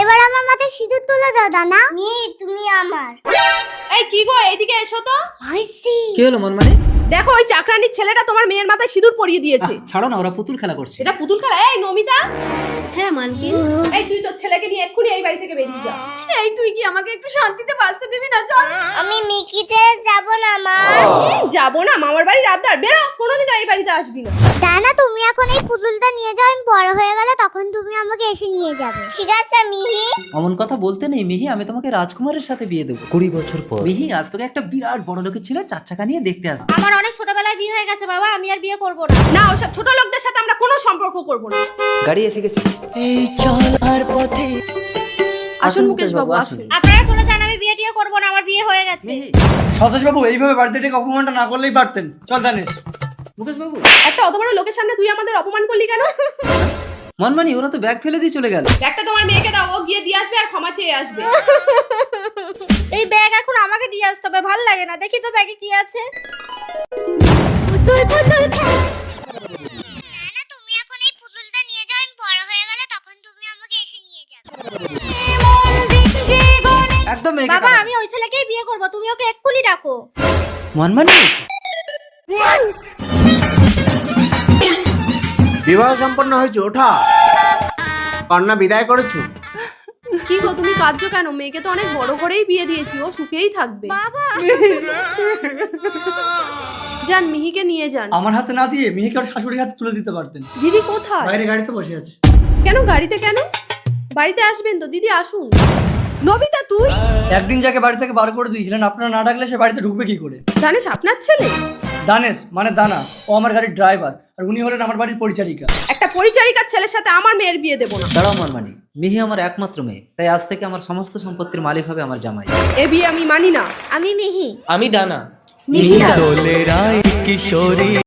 এবার আমার মাথায় সিঁদুর তুলে দাও দানা। তুমি আমার। এই কি গো, এইদিকে এসো তো। হাসি। কি হলো মনমানি? দেখো ওই চাকরানির ছেলেটা তোমার মেয়ের মাথায় সিঁদুর পরিয়ে দিয়েছে। ছাড়ো না, ওরা পুতুল খেলা করছে। এটা পুতুল খেলা? এই নমিতা। হ্যাঁ মালকিন। এই তুই তোর ছেলেকে নিয়ে এক্ষুনি এই বাড়ি থেকে বেরিয়ে যা। এই তুই কি আমাকে একটু শান্তিতে বাঁচতে দিবি না? চল। আমি মিকি ছেড়ে যাব না মা। যাবো না, মামার বাড়ির আবদার। বেরো, কোনোদিনও এই বাড়িতে আসবি না। দানা তুমি এখন এই পুতুলটা নিয়ে যাও, আমি বড় হয়ে গেলে তখন তুমি আমাকে এসে নিয়ে যাবে। ঠিক আছে মিহি? অমন কথা বলতে নেই মিহি, আমি তোমাকে রাজকুমারের সাথে বিয়ে দেবো 20 বছর পর। মিহি, আজ তোকে একটা বিরাট বড় লোকের ছেলে 4 চাকা নিয়ে দেখতে আসবে। আমার অনেক ছোটবেলায় বিয়ে হয়ে গেছে বাবা, আমি আর বিয়ে করব না। না, ওসব ছোট লোকদের সাথে আমরা কোনো সম্পর্ক করব না। গাড়ি এসে গেছে। আসুন মুকেশ বাবু, আসুন। আপনারা চলে যান, আমি বিয়ে টিয়ে করব না, আমার বিয়ে হয়ে গেছে। সতেশ বাবু, এইভাবে বাড়িতে ডেকে অপমানটা না করলেই পারতেন। চল জানিস মুকেশ বাবু, একটা অত বড় লোকের সামনে তুই আমাদের অপমান করলি কেন? মনমানি, ওরা তো ব্যাগ ফেলে দিয়ে চলে গেল। একটা তোমার মেয়েকে দাও, ও গিয়ে দিয়ে আসবে আর ক্ষমা চেয়ে আসবে। এই ব্যাগ এখন আমাকে দিয়ে আসতে হবে, ভালো লাগে না। দেখি তো ব্যাগে কি আছে। পুতুল পুতুল খেলা। দানা তুমি এখন এই পুতুলটা নিয়ে যাও, আমি বড় হয়ে গেলে তখন তুমি আমাকে এসে নিয়ে যাবে। একদম মেয়েকে বাবা, কাঁদাবে। আমি ওই ছেলেকেই বিয়ে করব, তুমি ওকে এক্ষুনি ডাকো। মনমানি, বিবাহ সম্পন্ন হয়েছে, ওঠা। কন্যা বিদায় করেছো। কি গো, তুমি কাঁদছো কেন? মেয়েকে তো অনেক বড় করেই বিয়ে দিয়েছি, ও সুখেই থাকবে। বাবা, যান, মিহিকে নিয়ে যান। আমার হাতে না দিয়ে মিহিকে ওর শাশুড়ির হাতে তুলে দিতে পারতেন। দিদি কোথায়? বাইরে গাড়িতে বসে আছে। কেন গাড়িতে কেন? বাড়িতে আসবেন তো, দিদি আসুন। নবিতা তুই? একদিন যাকে বাড়ি থেকে বার করে দিয়েছিলেন, আপনারা না ডাকলে সে বাড়িতে ঢুকবে কি করে? জানিস আপনার ছেলে? দানেশ মানে দানা, ও আমার গাড়ির ড্রাইভার, আর উনি হলেন আমার বাড়ির পরিচারিকা। একটা পরিচারিকার ছেলের সাথে আমার মেয়ের বিয়ে দেবো না। দাঁড়াও মনমানি, মিহি আমার একমাত্র মেয়ে, তাই আজ থেকে আমার সমস্ত সম্পত্তির মালিক হবে আমার জামাই। এ বিয়ে আমি মানি না। আমি মিহি। আমি দানা। মিহি না। দোলের কিশোরী।